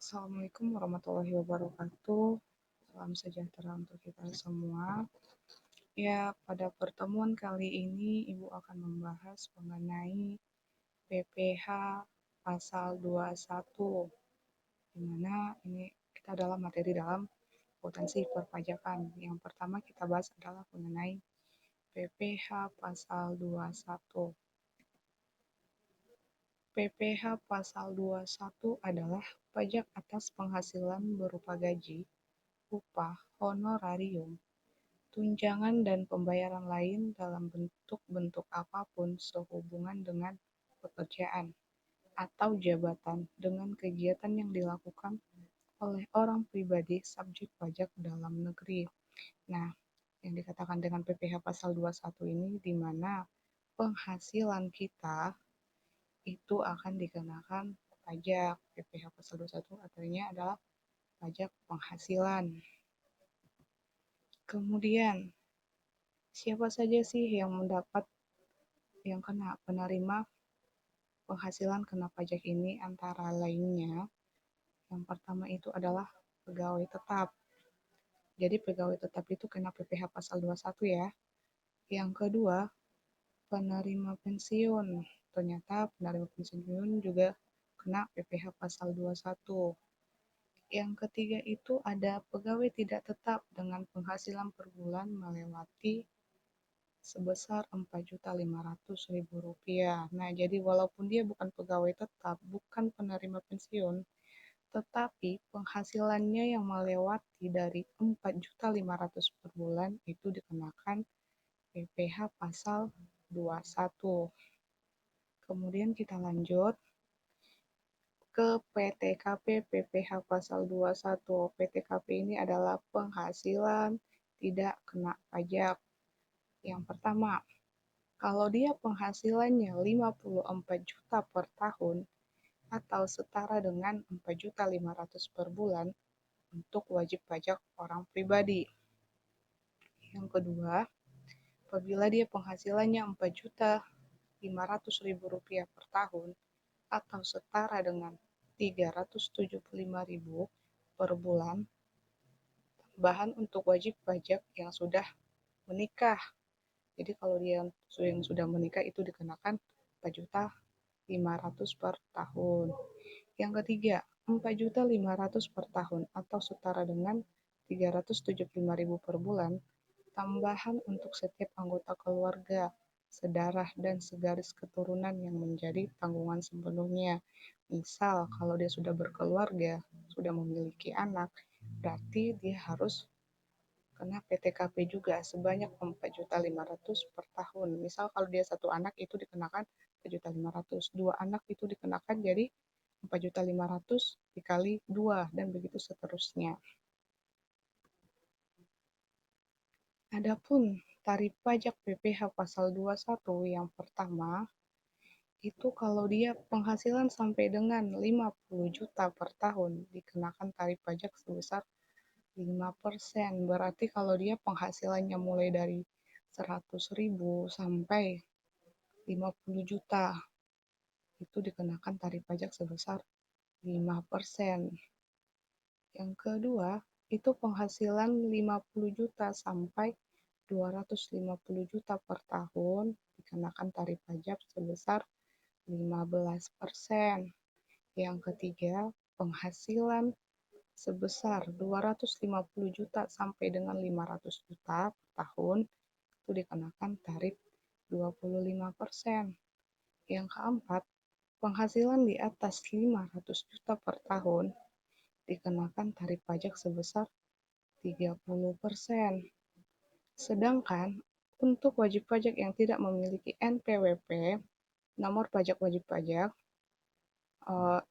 Assalamualaikum warahmatullahi wabarakatuh. Salam sejahtera untuk kita semua. Ya, pada pertemuan kali ini Ibu akan membahas mengenai PPh pasal 21, di mana ini kita adalah materi dalam potensi perpajakan. Yang pertama kita bahas adalah mengenai PPh pasal 21. PPh pasal 21 adalah pajak atas penghasilan berupa gaji, upah, honorarium, tunjangan dan pembayaran lain dalam bentuk-bentuk apapun sehubungan dengan pekerjaan atau jabatan dengan kegiatan yang dilakukan oleh orang pribadi subjek pajak dalam negeri. Nah, yang dikatakan dengan PPh pasal 21 ini di mana penghasilan kita itu akan dikenakan pajak. PPh pasal 21 artinya adalah pajak penghasilan. Kemudian, siapa saja sih yang kena penerima penghasilan kena pajak ini? Antara lainnya, yang pertama itu adalah pegawai tetap. Jadi pegawai tetap itu kena PPh pasal 21 ya. Yang kedua, penerima pensiun. Ternyata penerima pensiun juga kena PPh pasal 21. Yang ketiga itu ada pegawai tidak tetap dengan penghasilan per bulan melewati sebesar Rp4.500.000. Nah, jadi walaupun dia bukan pegawai tetap, bukan penerima pensiun, tetapi penghasilannya yang melewati dari 4.500.000 per bulan itu dikenakan PPh pasal 21. Kemudian kita lanjut ke PTKP PPh pasal 21. PTKP ini adalah penghasilan tidak kena pajak. Yang pertama, kalau dia penghasilannya 54 juta per tahun atau setara dengan 4.500.000 per bulan untuk wajib pajak orang pribadi. Yang kedua, apabila dia penghasilannya 4.500.000 per tahun atau setara dengan 375.000 per bulan, tambahan untuk wajib pajak yang sudah menikah. Jadi kalau dia yang sudah menikah itu dikenakan 4.500.000 per tahun. Yang ketiga, 4.500.000 per tahun atau setara dengan 375.000 per bulan, tambahan untuk setiap anggota keluarga, sedarah dan segaris keturunan yang menjadi tanggungan sepenuhnya. Misal kalau dia sudah berkeluarga, sudah memiliki anak, berarti dia harus kena PTKP juga sebanyak 4.500.000 per tahun. Misal kalau dia satu anak itu dikenakan 4.500.000, dua anak itu dikenakan jadi 4.500.000 dikali 2 dan begitu seterusnya. Adapun tarif pajak PPh pasal 21 yang pertama, itu kalau dia penghasilan sampai dengan 50 juta per tahun dikenakan tarif pajak sebesar 5%. Berarti kalau dia penghasilannya mulai dari 100.000 sampai 50 juta itu dikenakan tarif pajak sebesar 5%. Yang kedua, itu penghasilan 50 juta sampai 250 juta per tahun dikenakan tarif pajak sebesar 15%. Yang ketiga, penghasilan sebesar 250 juta sampai dengan 500 juta per tahun itu dikenakan tarif 25%. Yang keempat, penghasilan di atas 500 juta per tahun dikenakan tarif pajak sebesar 30%. Sedangkan untuk wajib pajak yang tidak memiliki NPWP, nomor pajak wajib pajak,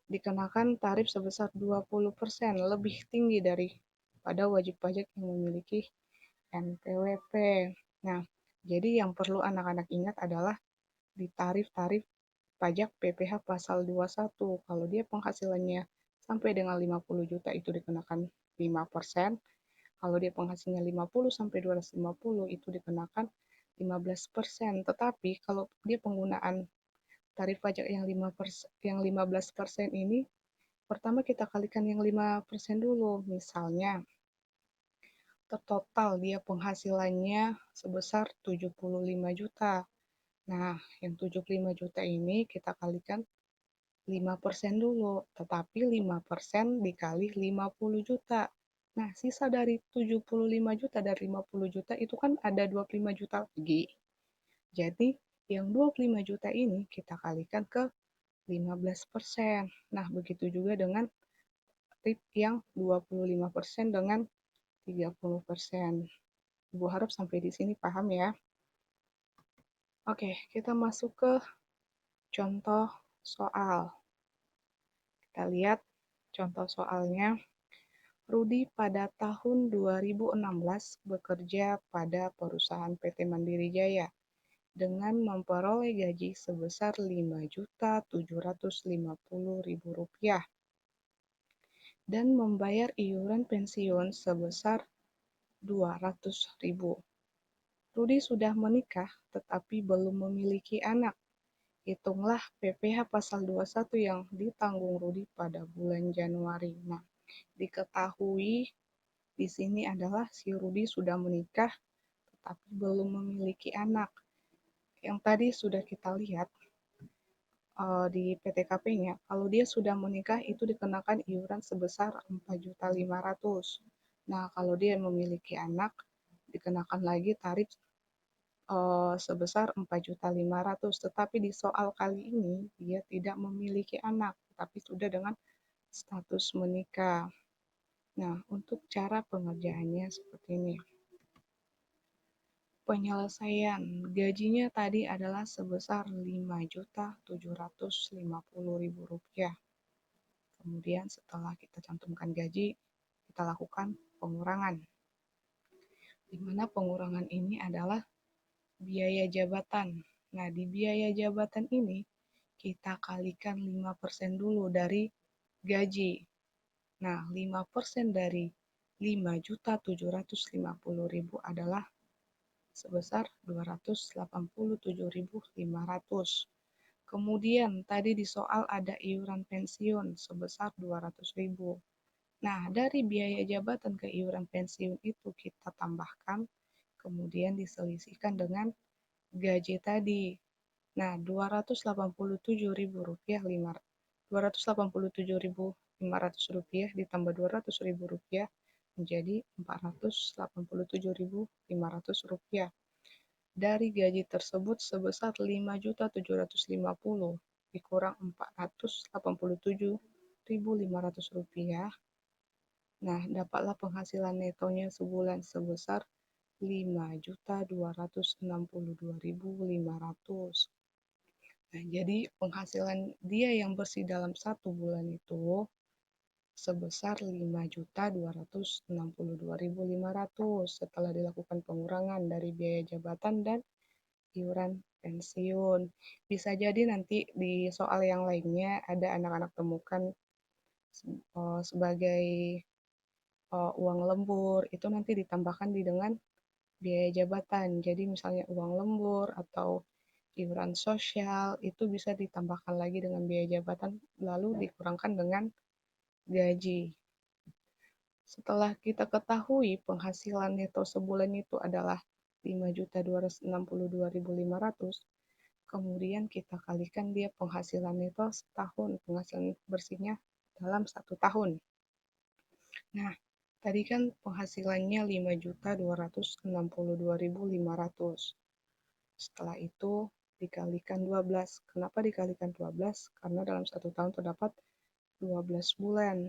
dikenakan tarif sebesar 20%, lebih tinggi daripada wajib pajak yang memiliki NPWP. Nah, jadi yang perlu anak-anak ingat adalah di tarif-tarif pajak PPh pasal 21. Kalau dia penghasilannya sampai dengan 50 juta itu dikenakan 5%. Kalau dia penghasilannya 50 sampai 250 itu dikenakan 15%. Tetapi kalau dia penggunaan tarif pajak yang 15% ini pertama kita kalikan yang 5% dulu. Misalnya, total dia penghasilannya sebesar 75 juta. Nah, yang 75 juta ini kita kalikan 5% dulu, tetapi 5% dikali 50 juta. Nah, sisa dari 75 juta dari 50 juta itu kan ada 25 juta lagi. Jadi, yang 25 juta ini kita kalikan ke 15%. Nah, begitu juga dengan tip yang 25% dengan 30%. Ibu harap sampai di sini paham ya. Oke, kita masuk ke contoh soal. Kita lihat contoh soalnya. Rudi pada tahun 2016 bekerja pada perusahaan PT Mandiri Jaya dengan memperoleh gaji sebesar Rp5.750.000 dan membayar iuran pensiun sebesar Rp200.000. Rudi sudah menikah tetapi belum memiliki anak. Hitunglah PPh pasal 21 yang ditanggung Rudi pada bulan Januari. Nah, diketahui di sini adalah si Rudi sudah menikah tetapi belum memiliki anak. Yang tadi sudah kita lihat di PTKP-nya, kalau dia sudah menikah itu dikenakan iuran sebesar 4.500.000. Nah, kalau dia memiliki anak dikenakan lagi tarif sebesar 4.500.000. Tetapi di soal kali ini dia tidak memiliki anak, tapi sudah dengan status menikah. Nah, untuk cara pengerjaannya seperti ini. Penyelesaian gajinya tadi adalah sebesar Rp5.750.000. Kemudian setelah kita cantumkan gaji, kita lakukan pengurangan. Di mana pengurangan ini adalah biaya jabatan. Nah, di biaya jabatan ini kita kalikan 5% dulu dari gaji. Nah, 5% dari 5.750.000 adalah sebesar 287.500. Kemudian tadi di soal ada iuran pensiun sebesar 200.000. Nah, dari biaya jabatan ke iuran pensiun itu kita tambahkan, kemudian diselisihkan dengan gaji tadi. Nah, Rp287.500 ditambah Rp200.000 menjadi Rp487.500. Dari gaji tersebut sebesar Rp5.750.000 dikurang Rp487.500. Nah, dapatlah penghasilan netonya sebulan sebesar Rp5.262.500. Nah, jadi penghasilan dia yang bersih dalam 1 bulan itu sebesar Rp5.262.500 setelah dilakukan pengurangan dari biaya jabatan dan iuran pensiun. Bisa jadi nanti di soal yang lainnya ada anak-anak temukan sebagai uang lembur, itu nanti ditambahkan dengan biaya jabatan. Jadi misalnya uang lembur atau iuran sosial itu bisa ditambahkan lagi dengan biaya jabatan lalu dikurangkan dengan gaji. Setelah kita ketahui penghasilan neto sebulan itu adalah Rp5.262.500, kemudian kita kalikan dia penghasilan neto setahun, penghasilan bersihnya dalam 1 tahun. Nah, tadi kan penghasilannya Rp5.262.500. Setelah itu dikalikan 12. Kenapa dikalikan 12? Karena dalam 1 tahun terdapat 12 bulan.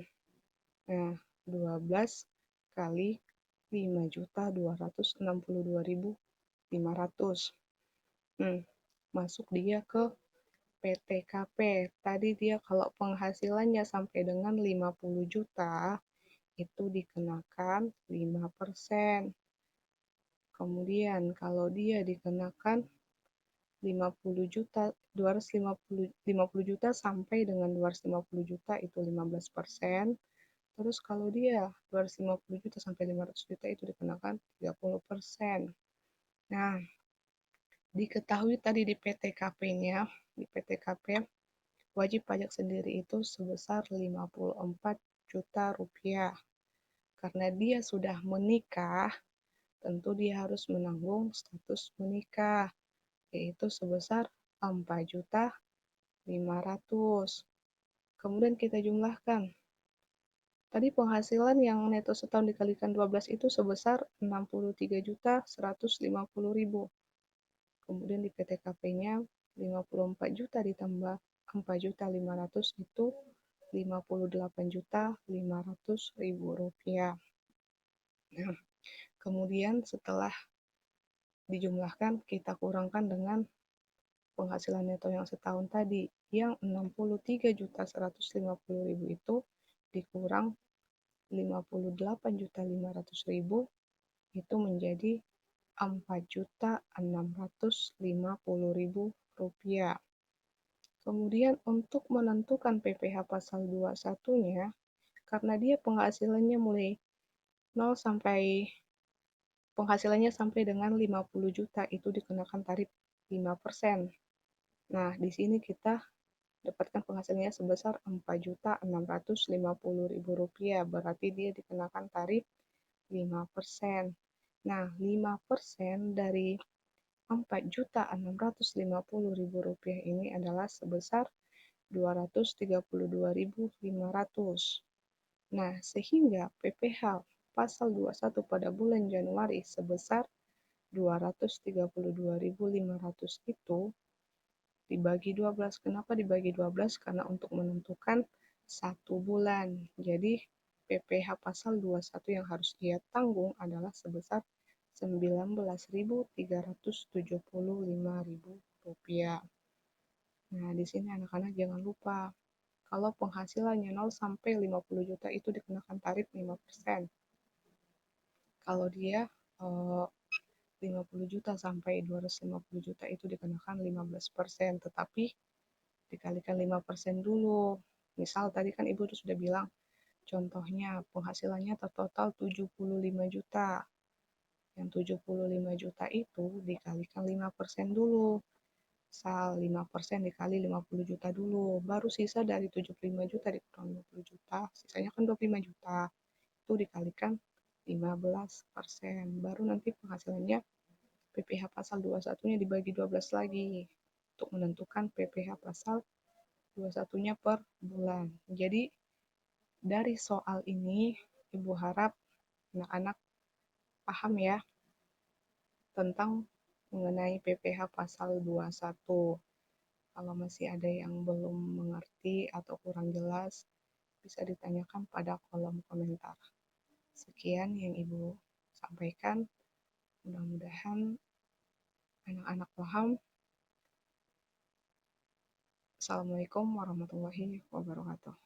Nah, 12 kali Rp5.262.500. Masuk dia ke PTKP. Tadi dia kalau penghasilannya sampai dengan 50 juta, itu dikenakan 5%. Kemudian kalau dia dikenakan 50 juta, 250 juta sampai dengan 250 juta itu 15%. Terus kalau dia 250 juta sampai 500 juta itu dikenakan 30%. Nah, diketahui tadi di PTKP-nya, di PTKP wajib pajak sendiri itu sebesar 54 juta rupiah. Karena dia sudah menikah, tentu dia harus menanggung status menikah, yaitu sebesar 4.500.000. Kemudian kita jumlahkan. Tadi penghasilan yang neto setahun dikalikan 12 itu sebesar 63.150.000. Kemudian di PTKP-nya 54 juta ditambah 4.500.000 itu 58.500.000 rupiah. Nah, kemudian setelah dijumlahkan, kita kurangkan dengan penghasilan neto yang setahun tadi, yang 63.150.000 itu dikurang 58.500.000 itu menjadi 4.650.000 rupiah. Kemudian untuk menentukan PPh pasal 21-nya, karena dia penghasilannya mulai 0 sampai penghasilannya sampai dengan 50 juta itu dikenakan tarif 5%. Nah, di sini kita dapatkan penghasilannya sebesar 4.650.000 rupiah, berarti dia dikenakan tarif 5%. Nah, 5% dari 4.650.000 rupiah ini adalah sebesar 232.500. Nah, sehingga PPh pasal 21 pada bulan Januari sebesar 232.500 itu dibagi 12. Kenapa dibagi 12? Karena untuk menentukan 1 bulan. Jadi PPh pasal 21 yang harus ia tanggung adalah sebesar 19.375.000 rupiah. Nah, di sini anak-anak jangan lupa, kalau penghasilannya 0 sampai 50 juta itu dikenakan tarif 5%. Kalau dia 50 juta sampai 250 juta itu dikenakan 15%, tetapi dikalikan 5% dulu. Misal tadi kan Ibu sudah bilang, contohnya penghasilannya total 75 juta. Yang 75 juta itu dikalikan 5% dulu. Misal 5% dikali 50 juta dulu, baru sisa dari 75 juta dikurang 20 juta, sisanya kan 25 juta. Itu dikalikan 15%. Baru nanti penghasilannya PPh pasal 21-nya dibagi 12 lagi untuk menentukan PPh pasal 21-nya per bulan. Jadi dari soal ini Ibu harap anak-anak paham ya tentang mengenai PPh pasal 21. Kalau masih ada yang belum mengerti atau kurang jelas, bisa ditanyakan pada kolom komentar. Sekian yang Ibu sampaikan. Mudah-mudahan anak-anak paham. Assalamualaikum warahmatullahi wabarakatuh.